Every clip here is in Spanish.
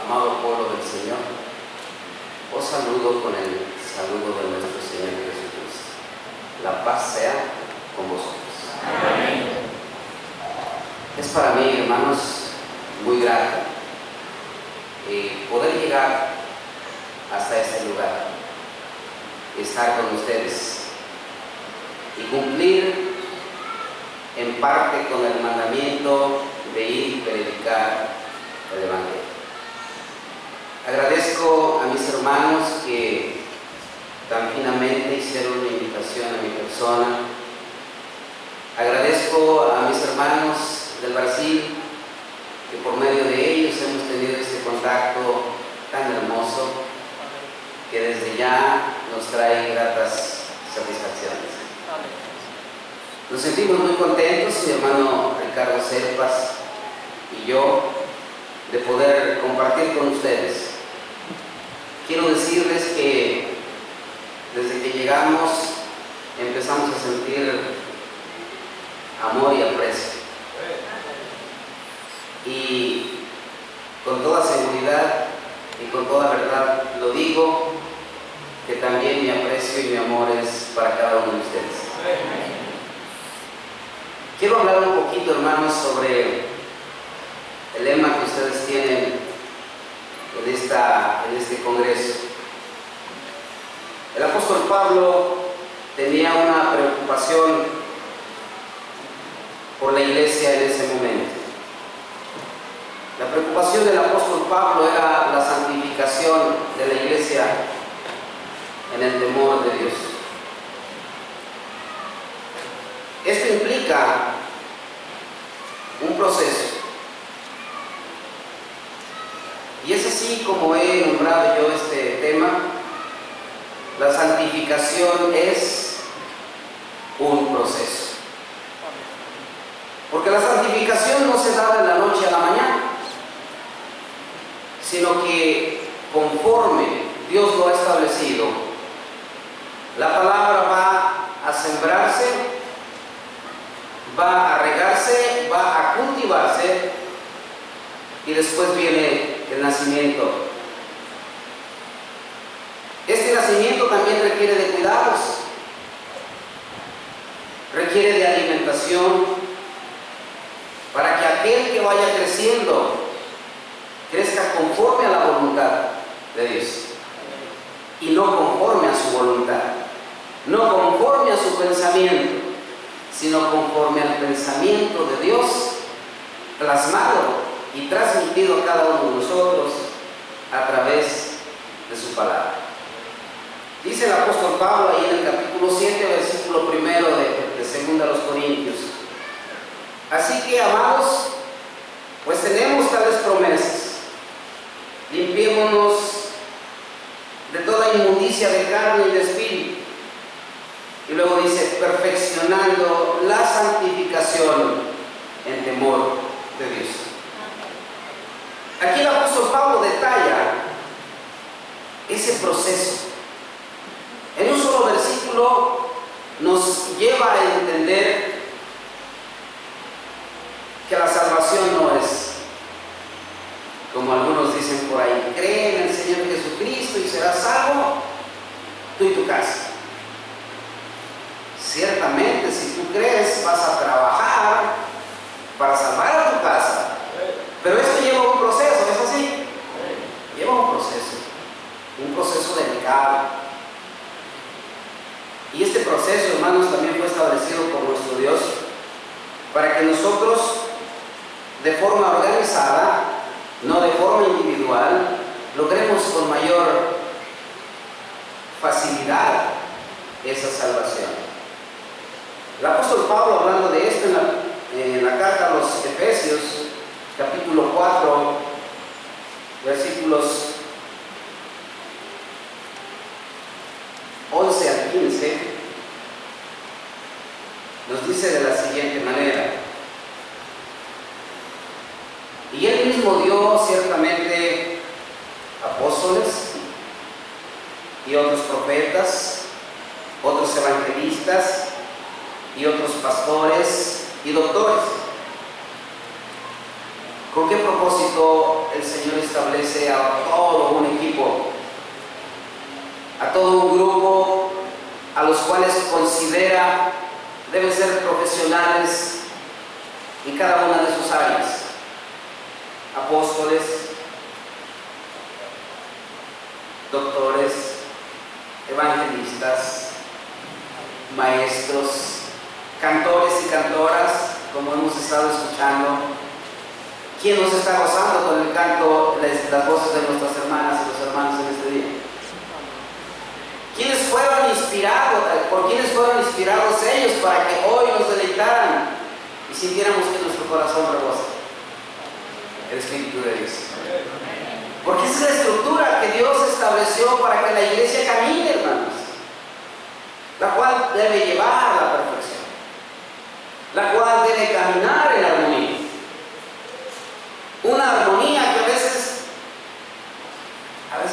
amado pueblo del Señor, os saludo con el saludo de nuestro Señor Jesucristo. La paz sea con vosotros. Amén. Es para mí, hermanos, muy grato poder llegar hasta este lugar, estar con ustedes y cumplir en parte con el mandamiento de ir y predicar el Evangelio. Agradezco a mis hermanos que tan finamente hicieron una invitación a mi persona. Agradezco a mis hermanos del Brasil, que por medio de ellos hemos tenido este contacto tan hermoso que desde ya nos trae gratas satisfacciones. Nos sentimos muy contentos, mi hermano Ricardo Serpas y yo, de poder compartir con ustedes. Quiero decirles que desde que llegamos empezamos a sentir amor y aprecio. Y con toda seguridad y con toda verdad lo digo, que también mi aprecio y mi amor es para cada uno de ustedes. Quiero hablar un poquito, hermanos, sobre el lema que ustedes tienen en este congreso. El apóstol Pablo tenía una preocupación por la iglesia en ese momento. La preocupación del apóstol Pablo era la santificación de la iglesia en el temor de Dios. Esto implica un proceso. Y es así como he nombrado yo este tema. La santificación es un proceso. Porque la santificación no se da de la noche a la mañana, sino que conforme Dios lo ha establecido, la palabra va a sembrarse, va a regarse, va a cultivarse y después viene el nacimiento. Este nacimiento también requiere de cuidados, requiere de alimentación para que aquel que vaya creciendo crezca conforme a la voluntad de Dios y no conforme a su voluntad, no conforme a su pensamiento, sino conforme al pensamiento de Dios plasmado y transmitido a cada uno de nosotros a través de su palabra. Dice el apóstol Pablo ahí en el capítulo 7, versículo 1 de 2 a los Corintios: así que, amados, pues tenemos tales promesas. Limpiémonos de toda inmundicia de carne y de espíritu. Y luego dice: perfeccionando la santificación en temor de Dios. Aquí el apóstol Pablo detalla ese proceso. En un solo versículo nos lleva a entender que la salvación no es, como algunos dicen por ahí, cree en el Señor Jesucristo y serás salvo, tú y tu casa. Ciertamente, si tú crees, vas a trabajar para salvar a tu casa. Pero esto lleva un proceso, ¿es así? Lleva un proceso delicado. Y este proceso, hermanos, también fue establecido por nuestro Dios para que nosotros, de forma organizada, no de forma individual, logremos con mayor facilidad esa salvación. El apóstol Pablo, hablando de esto en la carta a los Efesios, capítulo 4, versículos 11 al 15, nos dice de la siguiente manera: y él mismo dio ciertamente apóstoles y otros profetas, otros evangelistas y otros pastores y doctores. ¿Con qué propósito el Señor establece a todo un equipo, a todo un grupo, a los cuales considera deben ser profesionales en cada una de sus áreas. Apóstoles, doctores, evangelistas, maestros, cantores y cantoras, como hemos estado escuchando. ¿Quién nos está gozando con el canto, las voces de nuestras hermanas y los hermanos en este día? ¿Quiénes fueron inspirados? ¿Por quiénes fueron inspirados ellos para que hoy nos deleitaran y sintiéramos que nuestro corazón rebosa? El Espíritu de Dios. Porque esa es la estructura que Dios estableció para que la iglesia camine, hermanos, la cual debe llevar a la perfección, la cual debe caminar en armonía. Una armonía que a veces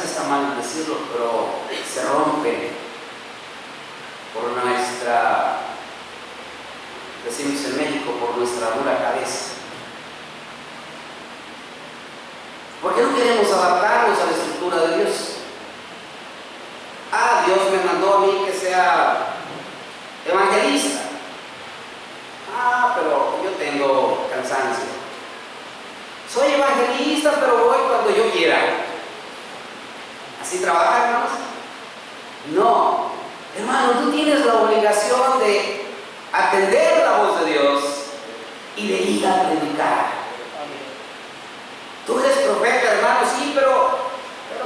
está mal decirlo, pero se rompe por nuestra, decimos en México, por nuestra dura cabeza. ¿Por qué no queremos adaptarnos a la estructura de Dios? Dios me mandó a mí que sea evangelista. Pero yo tengo cansancio. Soy evangelista, pero voy cuando yo quiera. ¿Así trabaja, hermanos? No. Hermano, tú tienes la obligación de atender la voz de Dios y de ir a predicar. Tú eres profeta, hermano, sí, pero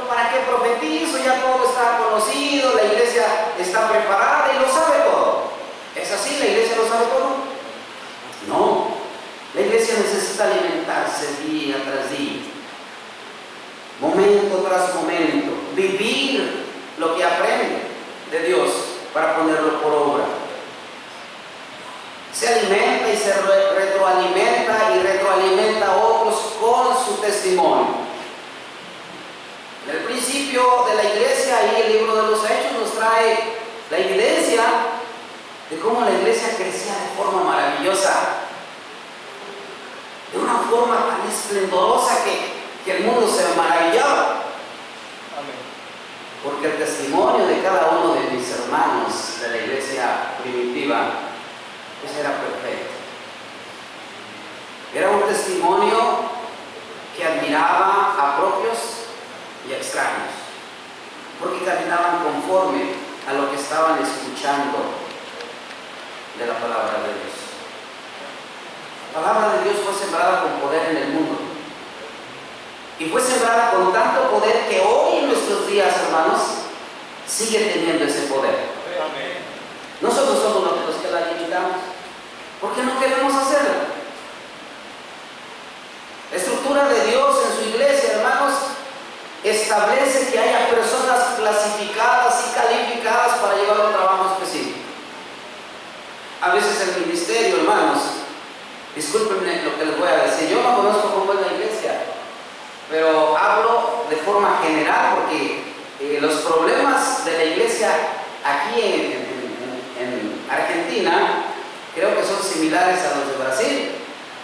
¿para qué profetizo? Ya todo está conocido, la iglesia está preparada y lo sabe todo. ¿Es así? ¿La iglesia lo sabe todo? No. La iglesia necesita alimentarse día tras día, momento tras momento, vivir lo que aprende de Dios para ponerlo por obra. Se alimenta y se retroalimenta y retroalimenta a otros con su testimonio. En el principio de la iglesia, ahí el libro de los Hechos nos trae la evidencia de cómo la iglesia crecía de forma maravillosa, de una forma tan esplendorosa que el mundo se maravillaba. Porque el testimonio de cada uno de mis hermanos de la iglesia primitiva pues era perfecto. Era un testimonio que admiraba a propios y a extraños, porque caminaban conforme a lo que estaban escuchando de la palabra de Dios. La palabra de Dios fue sembrada con poder en el mundo, y fue sembrada con tanto poder que hoy en nuestros días, hermanos, sigue teniendo ese poder. Nosotros somos los que la limitamos, porque no queremos hacerlo. La estructura de Dios en su iglesia, hermanos, establece que haya personas clasificadas y calificadas para llevar un trabajo específico. A veces el ministerio, hermanos, discúlpenme lo que les voy a decir, yo no conozco cómo es la iglesia, pero hablo de forma general porque los problemas de la iglesia aquí en Argentina creo que son similares a los de Brasil,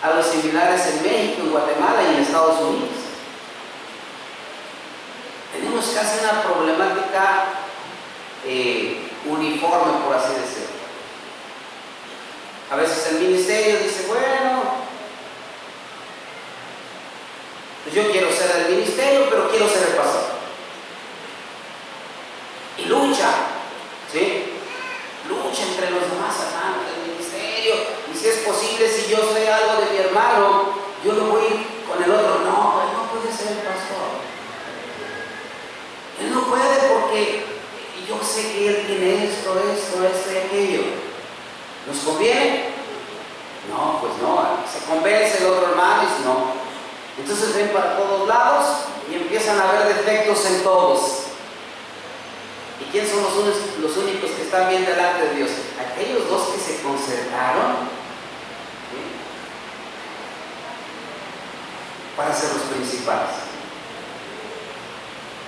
a los similares en México, en Guatemala y en Estados Unidos. Tenemos casi una problemática uniforme, por así decirlo. A veces el ministerio dice, bueno, pues yo quiero ser del ministerio, pero quiero ser el pastor. Y lucha, ¿sí? Lucha entre los demás hermanos del ministerio. Y si es posible, si yo sé algo de mi hermano, yo lo voy a ir con el otro. No, él no puede ser el pastor. Él no puede porque yo sé que él tiene esto y aquello. ¿Nos conviene? No, pues no. Se convence el otro hermano y dice no. Entonces ven para todos lados y empiezan a haber defectos en todos. ¿Y quién son los únicos que están bien delante de Dios? Aquellos dos que se concertaron, ¿sí?, para ser los principales.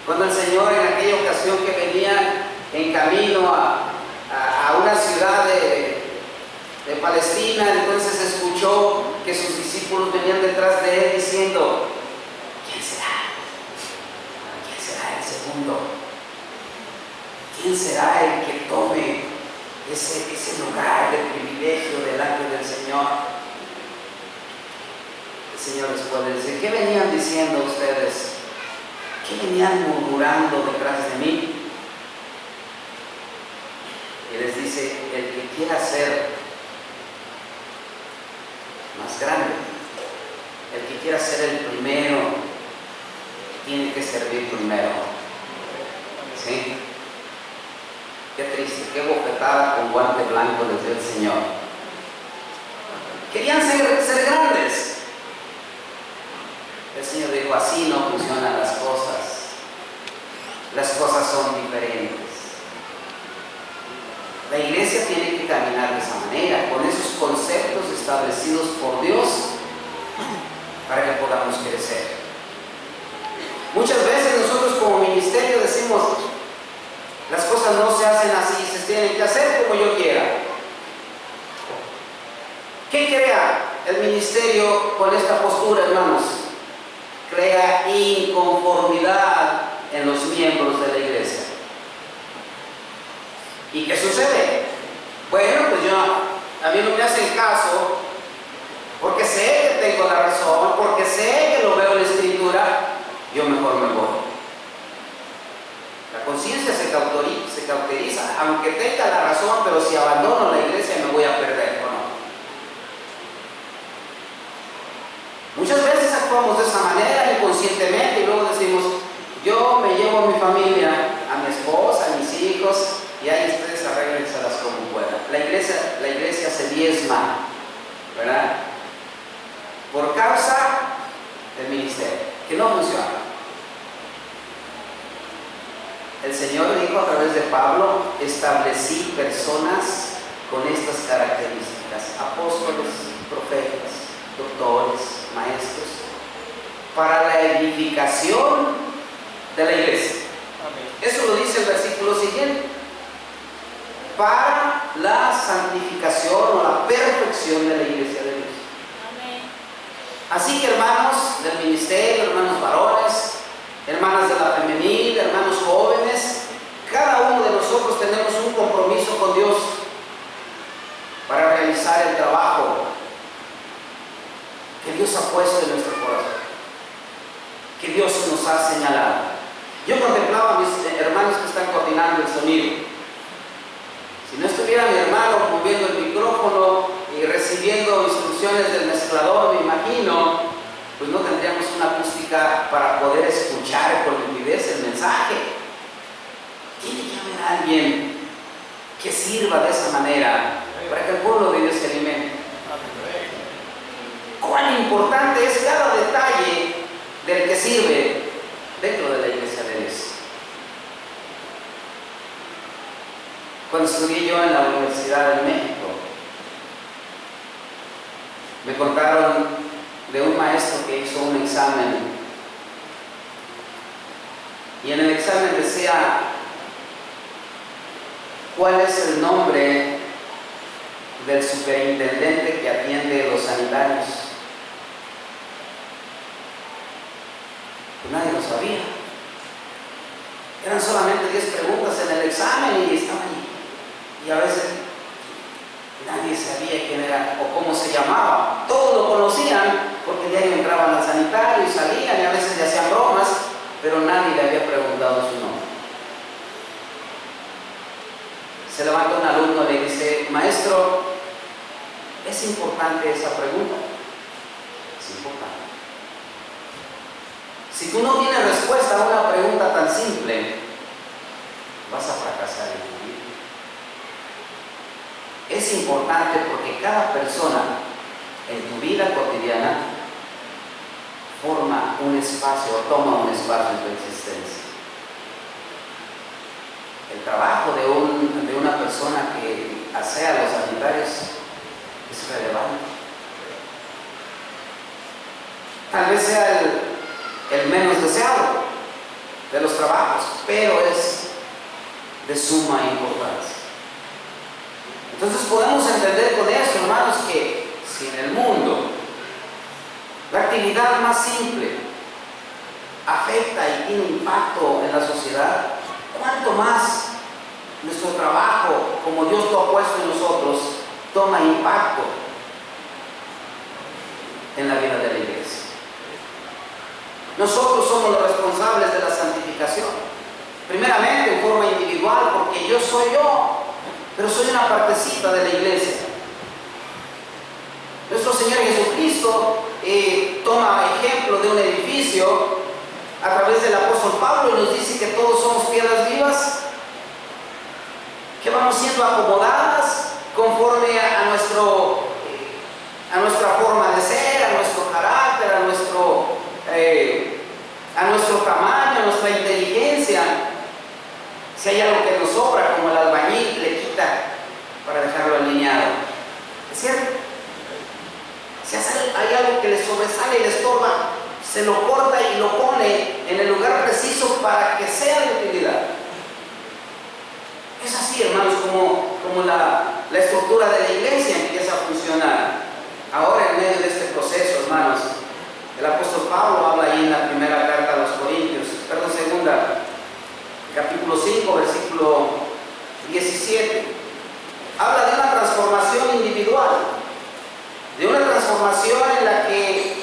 Cuando el Señor en aquella ocasión que venían en camino a una ciudad de Palestina, entonces escuchó que sus discípulos venían detrás de él diciendo, ¿quién será ¿quién será el que tome ese lugar de privilegio delante del Señor? El Señor les puede decir: ¿qué venían diciendo ustedes? ¿Qué venían murmurando detrás de mí? Y les dice: el que quiera ser más grande, el que quiera ser el primero, tiene que servir primero. ¿Sí? Qué triste, qué bofetada con guante blanco les dio el Señor. Querían ser grandes. El Señor dijo: así no funcionan las cosas. Las cosas son diferentes. La iglesia tiene que caminar de esa manera, con esos conceptos establecidos por Dios, para que podamos crecer. Muchas veces nosotros como ministerio decimos: las cosas no se hacen así, se tienen que hacer como yo quiera. ¿Qué crea el ministerio con esta postura, hermanos? Crea inconformidad en los miembros de la iglesia. ¿Y qué sucede? Bueno, pues a mí no me hacen caso, porque sé que tengo la razón, porque sé que lo veo en la Escritura, yo mejor me voy. La conciencia se cauteriza, aunque tenga la razón, pero si abandono la iglesia me voy a perder, ¿o no? Muchas veces actuamos de esa manera inconscientemente y luego decimos: yo me llevo a mi familia, a mi esposa, a mis hijos, y ahí ustedes arréglenselas como puedan. La iglesia se diezma, ¿verdad? Por causa del ministerio, que no funciona. El Señor dijo a través de Pablo: establecí personas con estas características: apóstoles, profetas, doctores, maestros, para la edificación de la iglesia. Amén. Eso lo dice el versículo siguiente: para la santificación o la perfección de la iglesia de Dios. Amén. Así que, hermanos del ministerio, hermanos varones, hermanas de la femenil, hermanos jóvenes, cada uno de nosotros tenemos un compromiso con Dios para realizar el trabajo que Dios ha puesto en nuestro corazón, que Dios nos ha señalado. Yo contemplaba a mis hermanos que están coordinando el sonido. Si no estuviera mi hermano moviendo el micrófono y recibiendo instrucciones del mezclador, me imagino, pues no tendríamos una acústica para poder escuchar con nitidez el mensaje. Tiene que haber alguien que sirva de esa manera para que el pueblo de Dios se alimente. Cuán importante es cada detalle del que sirve dentro de la iglesia de Dios. Cuando estudié yo en la Universidad de México, me contaron de un maestro que hizo un examen, y en el examen decía: ¿cuál es el nombre del superintendente que atiende los sanitarios? Pues nadie lo sabía. Eran solamente 10 preguntas en el examen y estaban ahí. Y a veces nadie sabía quién era o cómo se llamaba. Todos lo conocían porque diario entraban al sanitario y salían, y a veces le hacían bromas, pero nadie le había preguntado su nombre. Se levanta un alumno y le dice: maestro, ¿es importante esa pregunta? Es importante. Si tú no tienes respuesta a una pregunta tan simple, vas a fracasar en tu vida. Es importante porque cada persona en tu vida cotidiana forma un espacio o toma un espacio en tu existencia. El trabajo de una persona que asea los sanitarios es relevante. Tal vez sea el menos deseado de los trabajos, pero es de suma importancia. Entonces podemos entender con eso, hermanos, que si en el mundo la actividad más simple afecta y tiene impacto en la sociedad, ¿cuánto más nuestro trabajo, como Dios lo ha puesto en nosotros, toma impacto en la vida de la iglesia. Nosotros somos los responsables de la santificación. Primeramente en forma individual, porque yo soy yo, pero soy una partecita de la iglesia. Nuestro Señor Jesucristo toma ejemplo de un edificio a través del apóstol Pablo y nos dice que todos somos piedras vivas, que vamos siendo acomodadas conforme a nuestra forma de ser, a nuestro carácter, a nuestro tamaño, a nuestra inteligencia. Si hay algo que nos sobra, como el albañil le quita para dejarlo alineado. ¿Es cierto? Si hay algo que le sobresale y le estorba, se lo corta y lo pone en el lugar preciso para que sea de utilidad. Es así, hermanos, como la estructura de la iglesia empieza a funcionar. Ahora, en medio de este proceso, hermanos, el apóstol Pablo habla ahí en la primera carta a los Corintios, segunda, capítulo 5, versículo 17. Habla de una transformación individual, de una transformación en la que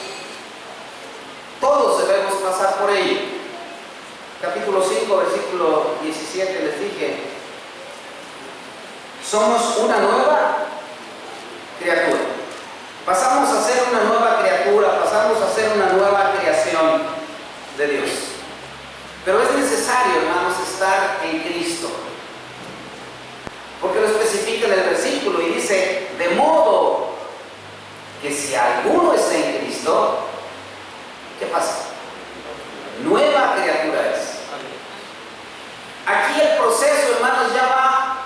todos debemos pasar por ella. Capítulo 5, versículo 17, les dije, somos una nueva criatura. Pasamos a ser una nueva criatura, pasamos a ser una nueva creación de Dios. Pero es necesario, hermanos, estar en Cristo. Porque lo especifica en el versículo y dice, de modo que si alguno está en Cristo, ¿qué pasa? Nueva criatura es. Aquí el proceso, hermanos, ya va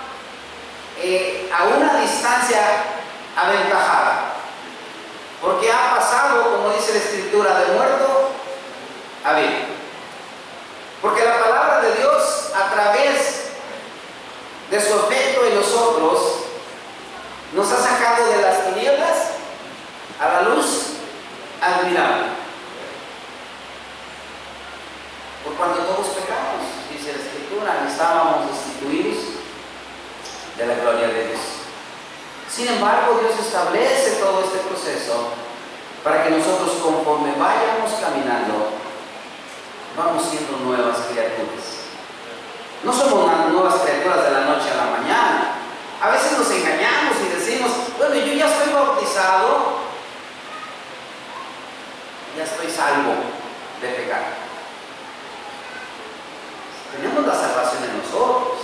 a una distancia aventajada. Porque ha pasado, como dice la Escritura, de muerto a vida. Porque la palabra de Dios, a través de su efecto en nosotros, nos ha sacado de las tinieblas a la luz admirable. Por cuando todos pecamos, dice la Escritura, estábamos destituidos de la gloria de Dios. Sin embargo, Dios establece todo este proceso para que nosotros, conforme vayamos caminando, vamos siendo nuevas criaturas. No somos nuevas criaturas de la noche a la mañana. A veces nos engañamos y decimos, bueno, yo ya estoy bautizado, ya estoy salvo de pecado. Tenemos la salvación en nosotros.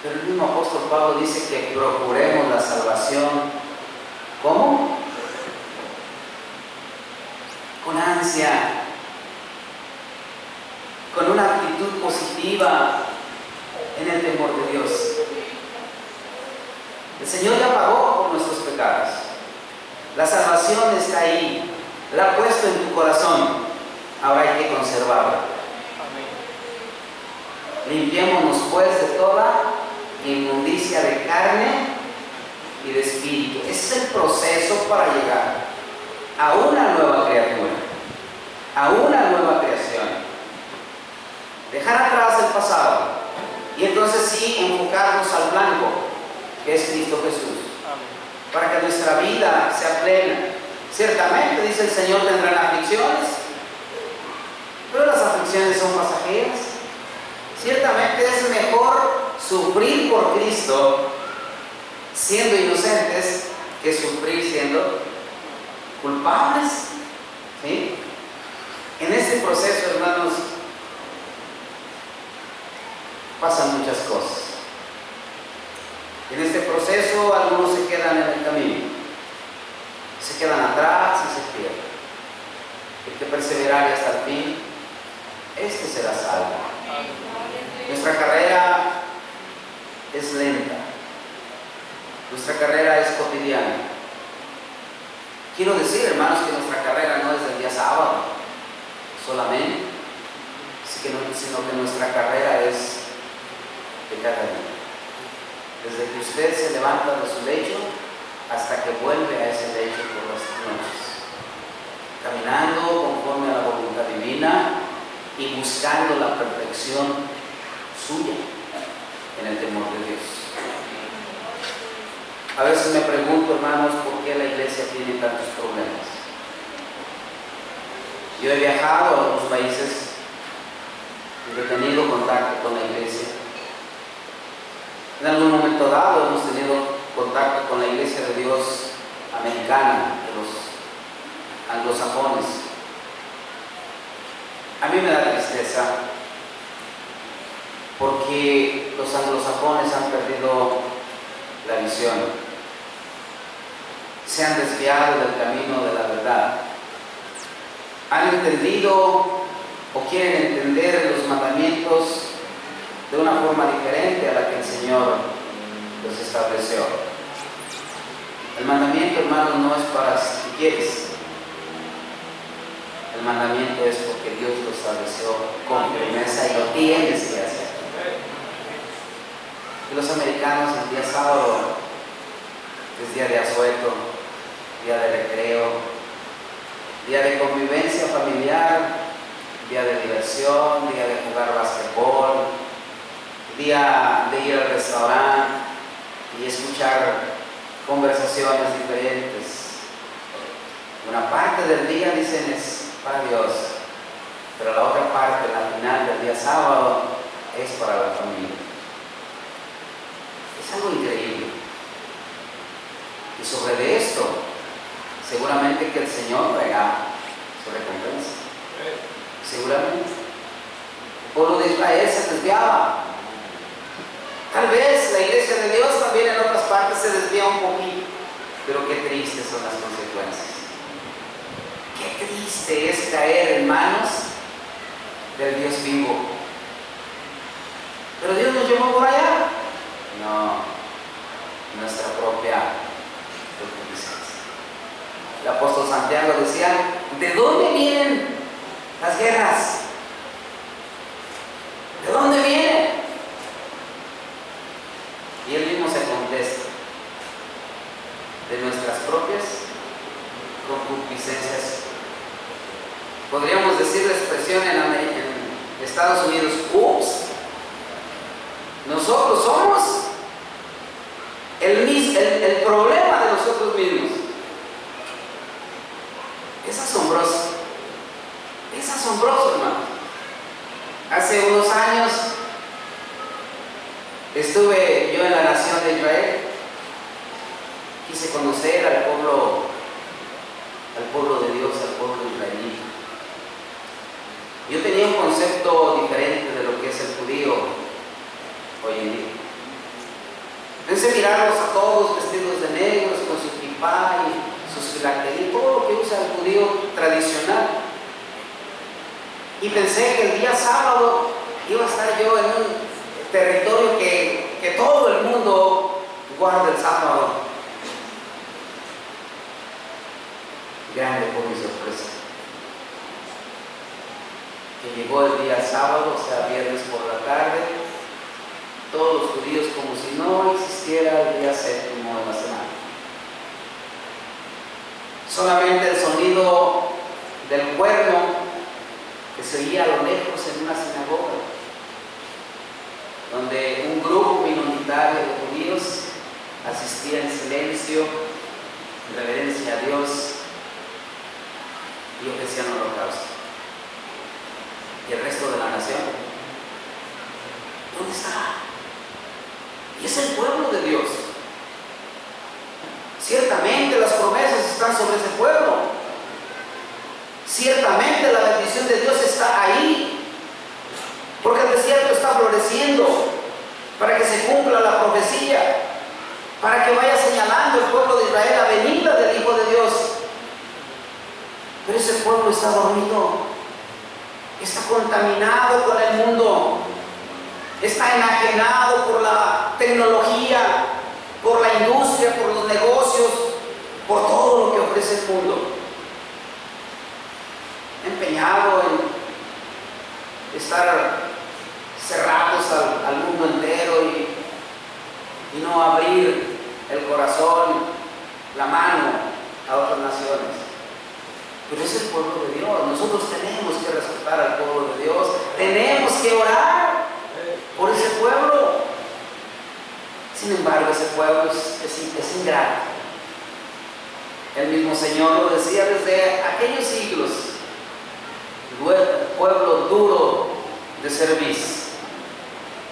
Pero el mismo apóstol Pablo dice que procuremos la salvación. ¿Cómo? Con ansia, con una actitud positiva, en el temor de Dios. El Señor ya pagó por nuestros pecados. La salvación está ahí, la ha puesto en tu corazón. Ahora hay que conservarla. Limpiémonos pues de toda inmundicia de carne y de espíritu. Ese es el proceso para llegar a una nueva criatura, a una nueva creación. Dejar atrás el pasado y entonces sí enfocarnos al blanco, que es Cristo Jesús. Amén. Para que nuestra vida sea plena. Ciertamente, dice el Señor, tendrán aflicciones, pero las aflicciones son pasajeras. Ciertamente es mejor sufrir por Cristo siendo inocentes que sufrir siendo culpables. ¿Sí? En este proceso, hermanos, pasan muchas cosas. En este proceso algunos se quedan en el camino, se quedan atrás y se pierden. El que perseverare hasta el fin, este será salvo. Nuestra carrera es lenta, nuestra carrera es cotidiana. Quiero decir, hermanos, que nuestra carrera no es del día sábado solamente, sino que nuestra carrera es de cada día. Desde que usted se levanta de su lecho hasta que vuelve a ese lecho por las noches, caminando conforme a la voluntad divina y buscando la perfección suya. en el temor de Dios. A veces me pregunto, hermanos, ¿por qué la iglesia tiene tantos problemas? Yo he viajado a otros países y he tenido contacto con la iglesia. En algún momento dado hemos tenido contacto con la iglesia de Dios americana, de los anglosajones. A mí me da tristeza porque los anglosajones han perdido la visión, se han desviado del camino de la verdad, han entendido o quieren entender los mandamientos de una forma diferente a la que el Señor los estableció. El mandamiento, hermanos, no es para si quieres. El mandamiento es porque Dios lo estableció con firmeza y lo tienes que hacer. Y los americanos el día sábado es día de asueto, día de recreo, día de convivencia familiar, día de diversión, día de jugar basquetbol, día de ir al restaurante y escuchar conversaciones diferentes. Una parte del día, dicen, es para Dios, pero la otra parte, la final del día sábado, es para la familia. Es algo increíble. Y sobre esto, seguramente que el Señor traerá su recompensa. Seguramente. El pueblo de Israel se desviaba. Tal vez la iglesia de Dios también en otras partes se desvía un poquito, pero qué tristes son las consecuencias. Qué triste es caer en manos del Dios vivo. Pero Dios nos llevó por allá. No, nuestra propia concupiscencia. El apóstol Santiago decía, ¿de dónde vienen las guerras? ¿De dónde vienen? Y él mismo se contesta, de nuestras propias concupiscencias. Podríamos decir la expresión en Estados Unidos, ups, nosotros somos el problema de nosotros mismos. Es asombroso, hermano. Hace unos años estuve yo en la nación de Israel, quise conocer al pueblo de Dios, al pueblo israelí. Yo tenía un concepto diferente de lo que es el judío hoy en día. Pensé mirarlos a todos vestidos de negros, con su kipá y sus filacterías, todo lo que usa el judío tradicional. Y pensé que el día sábado iba a estar yo en un territorio que todo el mundo guarda el sábado. Grande fue mi sorpresa. Que llegó el día sábado, o sea, viernes por la tarde, todos los judíos como si no existiera el día séptimo de la semana. Solamente el sonido del cuerno que se oía a lo lejos en una sinagoga, donde un grupo minoritario de judíos asistía en silencio, en reverencia a Dios y ofrecían holocausto. Y el resto de la nación, ¿dónde está? Y es el pueblo de Dios. Ciertamente las promesas están sobre ese pueblo. Ciertamente la bendición de Dios está ahí, porque el desierto está floreciendo para que se cumpla la profecía, para que vaya señalando el pueblo de Israel la venida del Hijo de Dios. Pero ese pueblo está dormido, está contaminado con el mundo, está enajenado por la tecnología, por la industria, por los negocios, por todo lo que ofrece el mundo. Empeñado en estar cerrados al mundo entero y no abrir el corazón, la mano a otras naciones. Pero es el pueblo de Dios. Nosotros tenemos que respetar al pueblo de Dios, tenemos que orar por ese pueblo. Sin embargo, ese pueblo es ingrato. El mismo Señor lo decía desde aquellos siglos: pueblo duro de cerviz,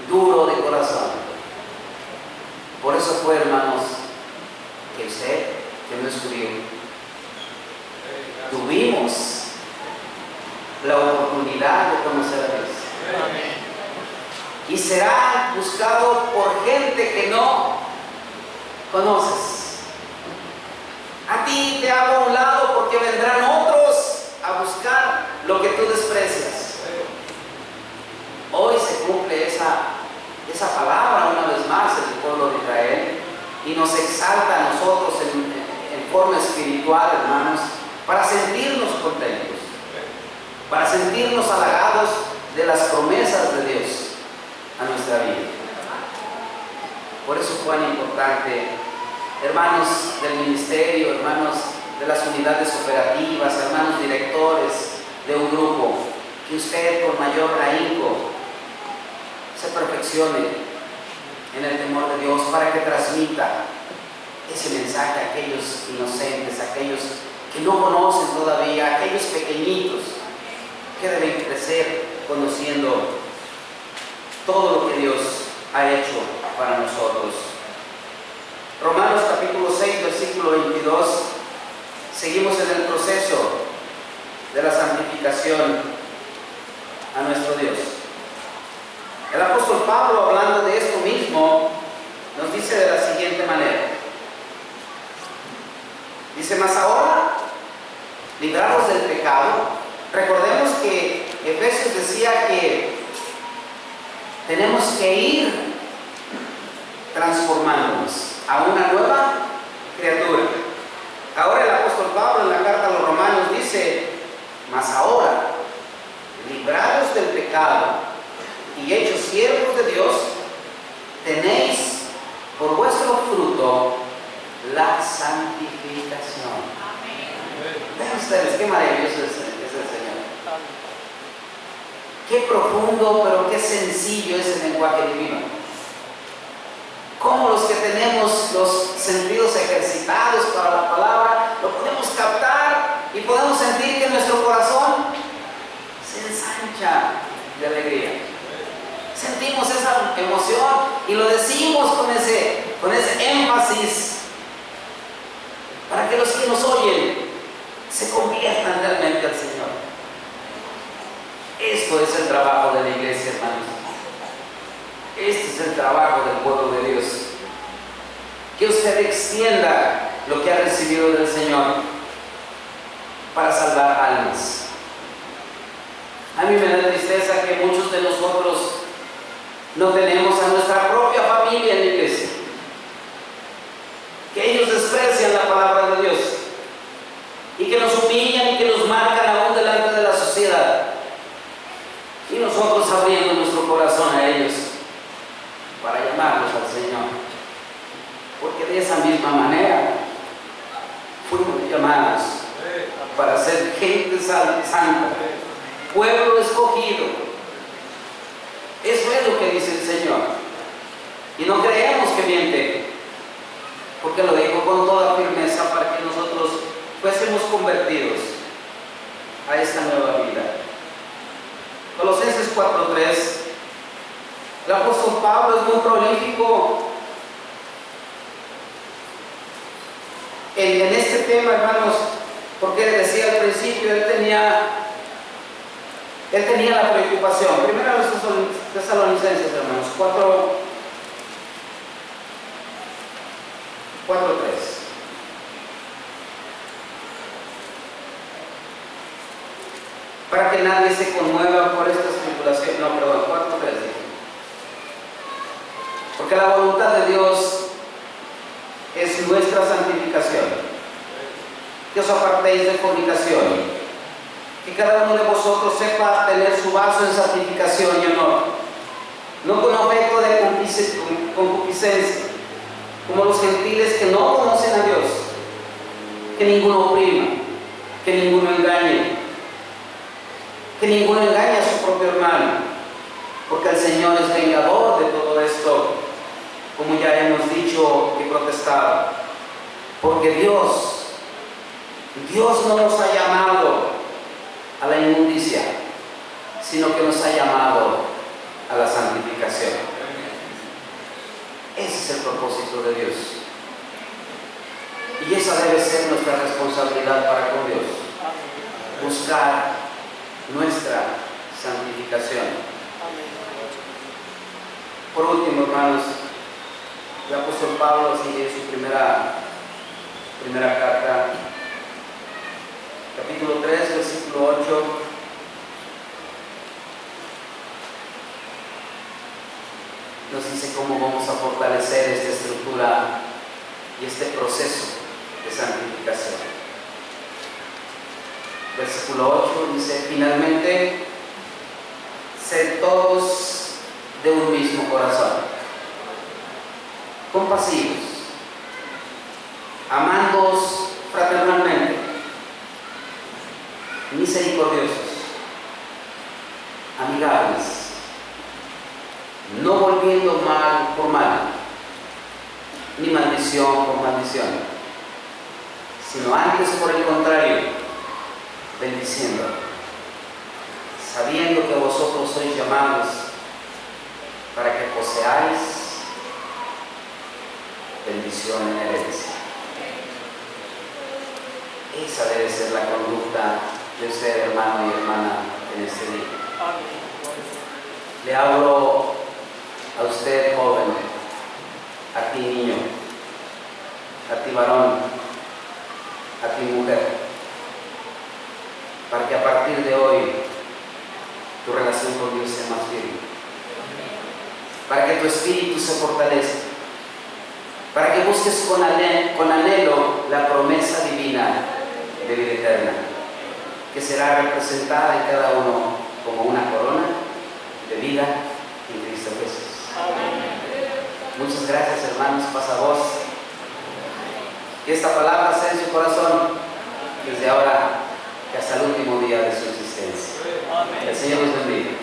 duro de corazón. Por eso fue, hermanos, que usted, que no es judío, tuvimos la oportunidad de conocer a Dios. Y será buscado por gente que no conoces. A ti te hago a un lado porque vendrán otros a buscar lo que tú desprecias. Hoy se cumple esa palabra una vez más en el pueblo de Israel y nos exalta a nosotros en forma espiritual, hermanos, para sentirnos contentos, para sentirnos halagados de las promesas de Dios a nuestra vida. Por eso es tan importante, hermanos del ministerio, hermanos de las unidades operativas, hermanos directores de un grupo, que usted con mayor ahínco se perfeccione en el temor de Dios para que transmita ese mensaje a aquellos inocentes, a aquellos que no conocen todavía, a aquellos pequeñitos que deben crecer conociendo todo lo que Dios ha hecho para nosotros. Romanos capítulo 6, versículo 22, seguimos en el proceso de la santificación a nuestro Dios. El apóstol Pablo, hablando de esto mismo, nos dice de la siguiente manera. Dice: mas ahora, librados del pecado. Recordemos que Efesios decía que tenemos que ir transformándonos a una nueva criatura. Ahora el apóstol Pablo en la carta a los Romanos dice: mas ahora, librados del pecado y hechos siervos de Dios, tenéis por vuestro fruto la santificación. Vean ustedes qué maravilloso es el Señor. Qué profundo, pero qué sencillo es el lenguaje divino. Cómo los que tenemos los sentidos ejercitados para la palabra lo podemos captar y podemos sentir que nuestro corazón se ensancha de alegría. Sentimos esa emoción y lo decimos con ese énfasis para que los que nos oyen se conviertan realmente al Señor. Esto es el trabajo de la iglesia, hermanos. Este es el trabajo del pueblo de Dios. Que usted extienda lo que ha recibido del Señor para salvar almas. A mí me da tristeza que muchos de nosotros no tenemos a nuestra propia familia en la iglesia. Que ellos desprecian la palabra de Dios y que nos humillan y que nos marcan aún delante de la sociedad. Y nosotros abriendo nuestro corazón a ellos para llamarlos al Señor. Porque de esa misma manera fuimos llamados para ser gente santa, pueblo escogido. Eso es lo que dice el Señor. Y no creemos que miente, porque lo dijo con toda firmeza para que nosotros fuésemos convertidos a esta nueva vida. Colosenses 4:3. El apóstol Pablo es muy prolífico en este tema, hermanos, porque decía al principio, él tenía la preocupación. Primero a los tesalonicenses, hermanos, 4:3. Para que nadie se conmueva por estas tribulaciones. No, perdón, 4:3. Porque la voluntad de Dios es nuestra santificación. Que os apartéis de fornicación. Que cada uno de vosotros sepa tener su vaso en santificación y honor, no con afecto de concupiscencia, como los gentiles que no conocen a Dios. Que ninguno oprima, que ninguno engañe, que ninguno engañe a su propio hermano, porque el Señor es vengador de todo esto, como ya hemos dicho y protestado, porque Dios no nos ha llamado a la inmundicia, sino que nos ha llamado a la santificación. Ese es el propósito de Dios. Y esa debe ser nuestra responsabilidad para con Dios. Buscar nuestra santificación. Por último, hermanos, el apóstol Pablo sigue su primera carta, capítulo 3, versículo 8. Nos dice cómo vamos a fortalecer esta estructura y este proceso de santificación. Versículo 8 dice: finalmente, sed todos de un mismo corazón, compasivos, amándoos fraternalmente, misericordiosos, amigables, no volviendo mal por mal, ni maldición por maldición, sino antes por el contrario, bendiciendo, sabiendo que vosotros sois llamados para que poseáis bendición en herencia. Esa debe ser la conducta de usted, hermano y hermana, en este día. Le hablo a usted, joven, a ti, niño, a ti, varón, a ti, mujer, para que a partir de hoy tu relación con Dios sea más firme, para que tu espíritu se fortalezca, para que busques con anhelo la promesa divina de vida eterna, que será representada en cada uno como una corona de vida en Cristo Jesús. Muchas gracias, hermanos. Pasa voz. Que esta palabra sea en su corazón desde ahora y hasta el último día de su existencia. El Señor los bendiga.